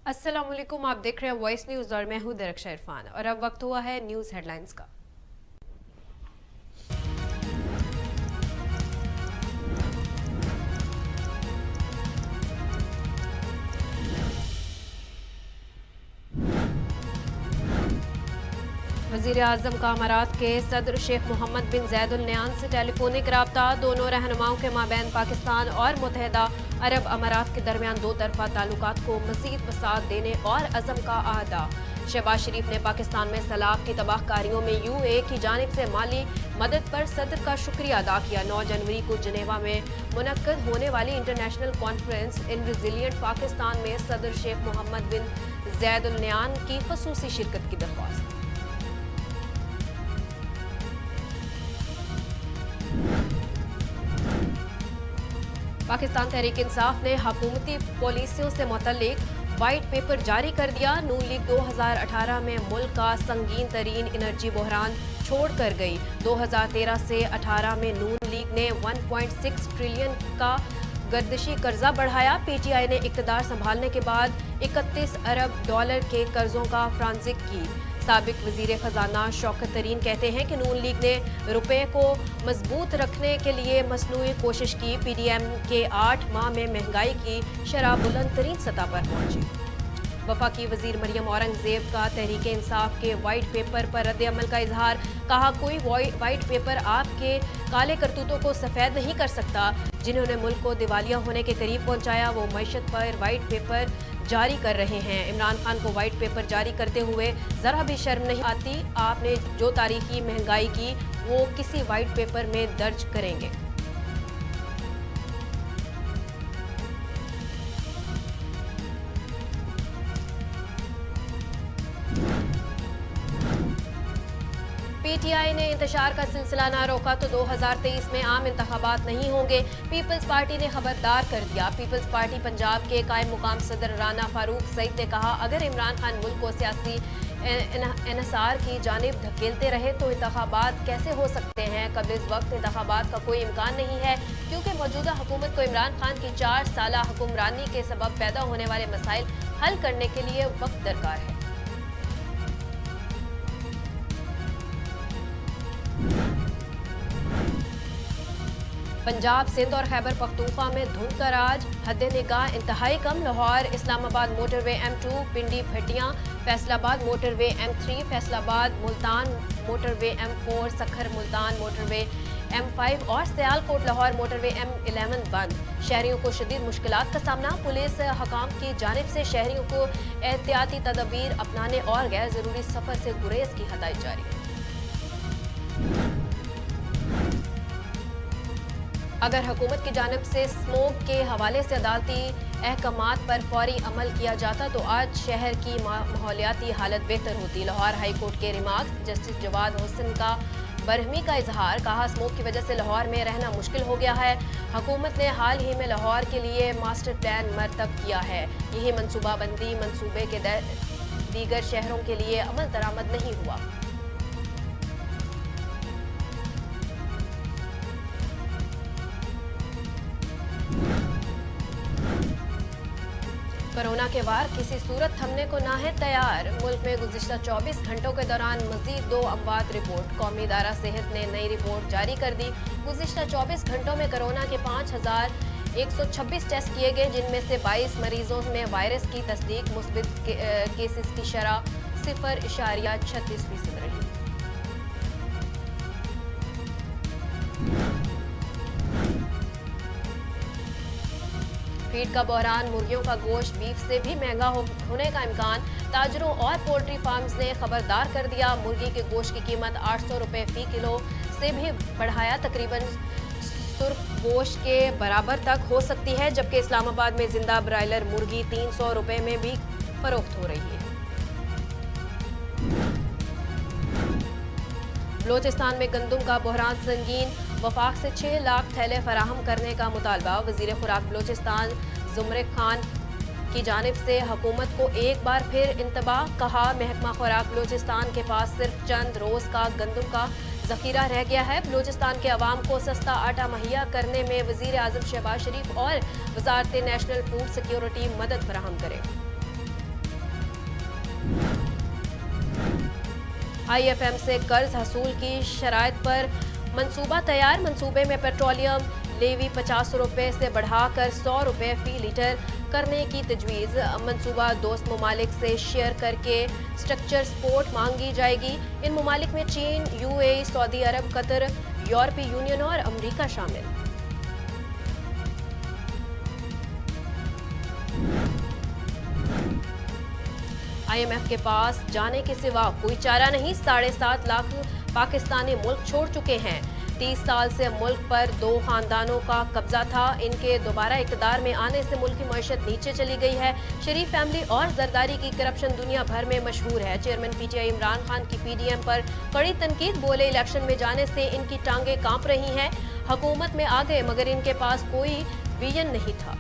अस्सलाम वालेकुम, आप देख रहे हैं वॉइस न्यूज़ और मैं हूं दरक्षा इरफान। और अब वक्त हुआ है न्यूज़ हेडलाइंस का। वज़ीर आज़म का अमारात के सदर शेख मोहम्मद बिन ज़ैद अल नयान से टेलीफोनिक रब्ता। दोनों रहनुमाओं के माबैन पाकिस्तान और मुत्तहिदा अरब अमारात के दरमियान दो तरफा ताल्लुकात को मज़ीद वसाअत देने और अज़म का अहदा। शहबाज शरीफ ने पाकिस्तान में सैलाब की तबाहकारियों में UAE की जानिब से माली मदद पर सदर का शुक्रिया अदा किया। 9 जनवरी को जिनेवा में मुनक्कद होने वाली international conference in resilient Pakistan में सदर शेख मोहम्मद बिन ज़ैद अल नयान की खसूसी शिरकत की दरख्वास्त। पाकिस्तान तहरीक इंसाफ ने हुकूमती पॉलिसियों से मुतल्लिक वाइट पेपर जारी कर दिया। नून लीग 2018 में मुल्क का संगीन तरीन एनर्जी बहरान छोड़ कर गई। 2013 से 18 में नून लीग ने 1.6 ट्रिलियन का गर्दिशी कर्जा बढ़ाया। PTI ने इक़्तिदार संभालने के बाद 31 अरब डॉलर के कर्जों का फ्रांसिक की। साबिक वजीर खजाना शौकत तरीन कहते हैं कि नून लीग ने रुपये को मजबूत रखने के लिए मसनूई कोशिश की। PDM के 8 माह में महंगाई की शरह बुलंद तरीन सतह पर पहुंची। वफाकी वजीर मरियम औरंगजेब का तहरीक इंसाफ के वाइट पेपर पर रद्द अमल का इजहार। कहा, कोई वाइट पेपर आपके काले करतूतों को सफ़ेद नहीं कर सकता। जिन्होंने मुल्क को दिवालिया होने के करीब पहुंचाया वो मैशत पर वाइट पेपर जारी कर रहे हैं। इमरान खान को वाइट पेपर जारी करते हुए ज़रा भी शर्म नहीं आती। आपने जो तारीखी महंगाई की वो किसी वाइट पेपर में दर्ज करेंगे। PTI ने इंतशार का सिलसिला ना रोका तो 2023 में आम इंतखाबात नहीं होंगे। पीपल्स पार्टी ने खबरदार कर दिया। पीपल्स पार्टी पंजाब के कायम मुकाम सदर राना फारूक सईद ने कहा, अगर इमरान खान मुल्क को सियासी इन्हिसार की जानिब धकेलते रहे तो इंतखाबात कैसे हो सकते हैं। कबल इस वक्त इंतखाबात का कोई इम्कान नहीं है क्योंकि मौजूदा हुकूमत को इमरान खान की 4 साला हुक्मरानी के सबब पैदा होने वाले मसाइल हल करने के लिए वक्त दरकार है। पंजाब, सिंध और खैबर पख्तूनख्वा में धुंध का राज। हद निगाह इंतहाई कम। Lahore Islamabad motorway M2, Pindi Bhattian Faisalabad motorway M3, Faisalabad Multan motorway M4, Sukkur Multan motorway M5 और सियालकोट लाहौर मोटरवे M11 बंद। शहरियों को शदीद मुश्किलात का सामना। पुलिस हकाम की जानिब से शहरियों को एहतियाती तदबीर अपनाने और गैर जरूरी सफर से गुरेज की हदायत जारी। अगर हुकूमत की जानिब से स्मोक के हवाले से अदालती अहकामात पर फौरी अमल किया जाता तो आज शहर की माहौलियाती हालत बेहतर होती। लाहौर हाई कोर्ट के रिमार्क्स। जस्टिस जवाद हुसैन का बरहमी का इजहार। कहा, स्मोक की वजह से लाहौर में रहना मुश्किल हो गया है। हुकूमत ने हाल ही में लाहौर के लिए मास्टर प्लान मरतब किया है। यही मनसूबाबंदी मनसूबे के दीगर शहरों के लिए अमल दरामद नहीं हुआ। कोरोना के वार किसी सूरत थमने को ना है तैयार। मुल्क में गुज़िश्ता 24 घंटों के दौरान मजीद 2 अमवात रिपोर्ट। कौमी इदारा सेहत ने नई रिपोर्ट जारी कर दी। गुज़िश्ता 24 घंटों में कोरोना के 5126 टेस्ट किए गए, जिनमें से 22 मरीजों में वायरस की तस्दीक। मुस्बित केसेस की शरह 0.36% रही। फीड का बहरान। मुर्गियों का गोश्त बीफ से भी महंगा होने का इम्कान। ताजरों और पोल्ट्री फार्म्स ने खबरदार कर दिया। मुर्गी के गोश्त की कीमत 800 रुपये फ़ी किलो से भी बढ़ाया तकरीबन सुर्ख गोश्त के बराबर तक हो सकती है, जबकि इस्लामाबाद में जिंदा ब्रायलर मुर्गी 300 रुपये में भी फरोख्त हो रही है। बलोचिस्तान में गंदम का बहरान संगीन। वफाक से 6 लाख थैले फराहम करने का मुतालबा। वजीर खुराक बलोचिस्तान जुमरे खान की जानिब से हुकूमत को एक बार फिर इंतबाह। कहा, महकमा खुराक बलोचिस्तान के पास सिर्फ चंद रोज़ का गंदम का ज़ख़ीरा रह गया है। बलोचिस्तान के अवाम को सस्ता आटा मुहैया करने में वज़ीर आज़म शहबाज शरीफ और वज़ारत नेशनल फूड सिक्योरिटी मदद फराहम करे। IFM से कर्ज हसूल की शराइत पर मंसूबा तैयार। मंसूबे में पेट्रोलियम लेवी 50 रुपये से बढ़ाकर 100 रुपये फी लीटर करने की तजवीज़। मंसूबा दोस्त ममालिक से शेयर करके स्ट्रक्चर सपोर्ट मांगी जाएगी। इन ममालिक में चीन, UAE, सऊदी अरब, कतर, यूरोपीय यूनियन और अमरीका शामिल। IMF के पास जाने के सिवा कोई चारा नहीं। 7.5 लाख पाकिस्तानी मुल्क छोड़ चुके हैं। 30 साल से मुल्क पर 2 खानदानों का कब्जा था। इनके दोबारा इक़्तिदार में आने से मुल्क की मईशत नीचे चली गई है। शरीफ फैमिली और जरदारी की करप्शन दुनिया भर में मशहूर है। चेयरमैन PTI इमरान खान की PDM पर कड़ी तनकीद। बोले इलेक्शन में जाने से इनकी टांगें कांप रही हैं। हुकूमत में आ गए मगर इनके पास कोई विजन नहीं था।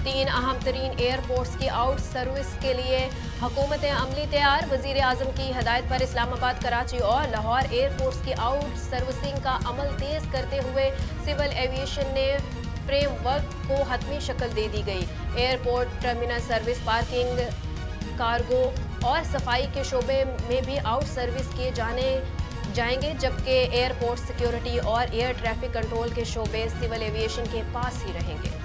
तीन अहम तरीन एयरपोर्ट्स की आउट सर्विस के लिए हुकूमत अमली तैयार। वजीर आजम की हदायत पर इस्लामाबाद, कराची और लाहौर एयरपोर्ट्स की आउट सर्विसिंग का अमल तेज करते हुए सिविल एविएशन ने फ्रेमवर्क को हतमी शक्ल दे दी गई। Airport terminal service, parking, cargo और सफाई के शोबे में भी आउट सर्विस किए जाएंगे, जबकि एयरपोर्ट सिक्योरिटी और एयर ट्रैफिक कंट्रोल के शोबे सिविल एविएशन के पास ही रहेंगे।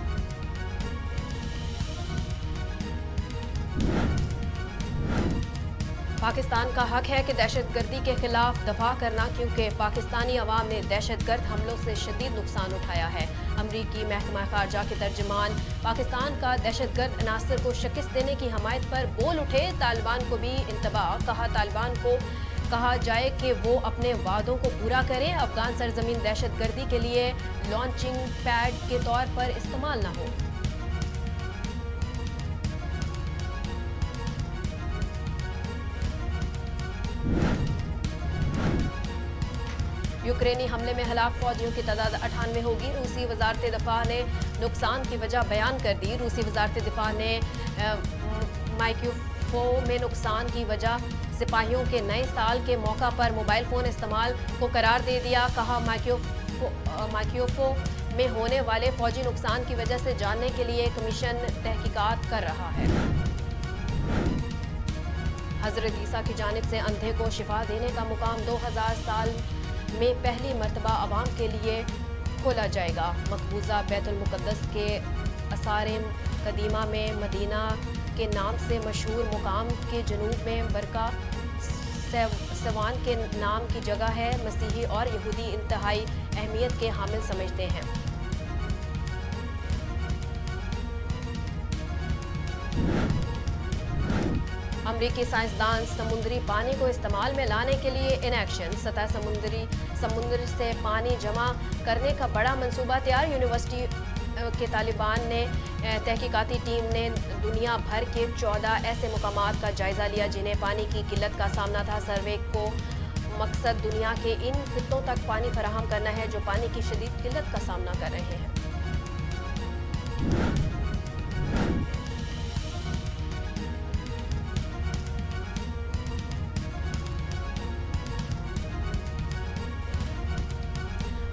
पाकिस्तान का हक है कि दहशतगर्दी के खिलाफ दफा करना, क्योंकि पाकिस्तानी अवाम ने दहशतगर्द हमलों से शदीद नुकसान उठाया है। अमरीकी महकमा खारजा के तर्जमान पाकिस्तान का दहशतगर्द अनासर को शिकस्त देने की हमायत पर बोल उठे। तालिबान को भी इंतबाह। कहा, तालिबान को कहा जाए कि वो अपने वादों को पूरा करें। अफगान सरजमीन दहशतगर्दी के लिए लॉन्चिंग पैड के तौर पर इस्तेमाल न हो। यूक्रेनी हमले में हलाक फौजियों की तादाद 98 होगी। रूसी वजारत दिफा ने नुकसान की वजह बयान कर दी। रूसी वजारत दिफा ने माइक्रोफो में नुकसान की वजह सिपाहियों के नए साल के मौका पर मोबाइल फ़ोन इस्तेमाल को करार दे दिया। कहा, माइक्रोफो में होने वाले फौजी नुकसान की वजह से जानने के लिए कमीशन तहकीकात कर रहा है। हजरत ईसा की जानिब से अंधे को शिफा देने का मुकाम 2000 साल में पहली मरतबा अवाम के लिए खोला जाएगा। मकबूजा बैतुल मुक़द्दस के आसार कदीमा में मदीना के नाम से मशहूर मुकाम के जनूब में बरका सवान के नाम की जगह है। मसीही और यहूदी इंतहाई अहमियत के हामिल समझते हैं। अमरीकी साइंसदान समुद्री पानी को इस्तेमाल में लाने के लिए इन एक्शन। सतह समुद्र से पानी जमा करने का बड़ा मंसूबा तैयार। यूनिवर्सिटी के तालिबान ने तहकीकाती टीम ने दुनिया भर के 14 ऐसे मुकामात का जायजा लिया जिन्हें पानी की किल्लत का सामना था। सर्वे को मकसद दुनिया के इन खित्तों तक पानी फराहम करना है जो पानी की शदीद किल्लत का सामना कर रहे हैं।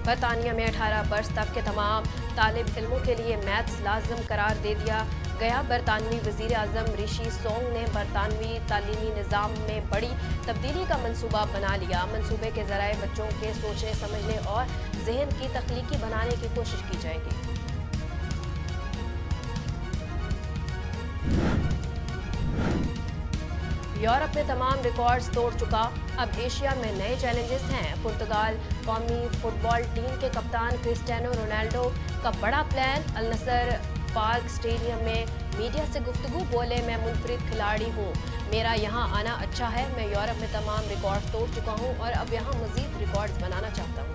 बरतानिया में 18 बरस तक के तमाम तालिब इल्मों के लिए मैथ्स लाजम करार दे दिया गया। बरतानवी वज़ीर आज़म ऋषि सोंग ने बरतानवी तालीमी निज़ाम में बड़ी तब्दीली का मंसूबा बना लिया। मंसूबे के ज़राए बच्चों के सोचने समझने और जहन की तख्लीकी बनाने की कोशिश की जाएगी। यूरोप में तमाम रिकॉर्ड्स तोड़ चुका, अब एशिया में नए चैलेंजेस हैं। पुर्तगाल कौमी फुटबॉल टीम के कप्तान क्रिस्टियानो रोनाल्डो का बड़ा प्लान। अल नसर पार्क स्टेडियम में मीडिया से गुफ्तगू। बोले, मैं मुनफरिद खिलाड़ी हूँ, मेरा यहाँ आना अच्छा है। मैं यूरोप में तमाम रिकॉर्ड तोड़ चुका हूँ और अब यहाँ मजीद रिकॉर्ड्स बनाना चाहता हूँ।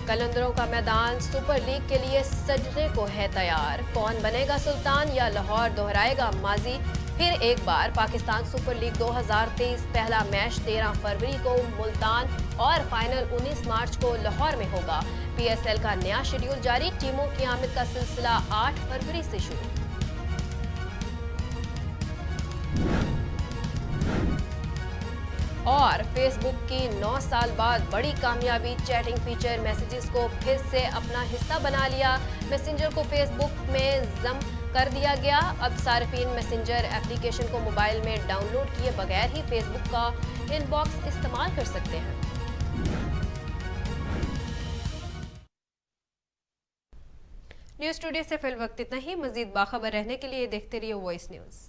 कलंदरों का मैदान सुपर लीग के लिए सजने को है तैयार। कौन बनेगा सुल्तान या लाहौर दोहराएगा माजी? फिर एक बार पाकिस्तान सुपर लीग 2023 पहला मैच 13 फरवरी को मुल्तान और फाइनल 19 मार्च को लाहौर में होगा। PSL का नया शेड्यूल जारी। टीमों की आमद का सिलसिला 8 फरवरी से शुरू। और फेसबुक की 9 साल बाद बड़ी कामयाबी, चैटिंग फीचर मैसेजेस को फिर से अपना हिस्सा बना लिया। मैसेंजर को फेसबुक में जम कर दिया गया। अब सार्फिन मैसेंजर एप्लीकेशन को मोबाइल में डाउनलोड किए बगैर ही फेसबुक का इनबॉक्स इस्तेमाल कर सकते हैं। न्यूज़ स्टूडियो से फिल वक्त इतना ही। मजीद बाखबर रहने के लिए देखते रहिए वॉइस न्यूज़।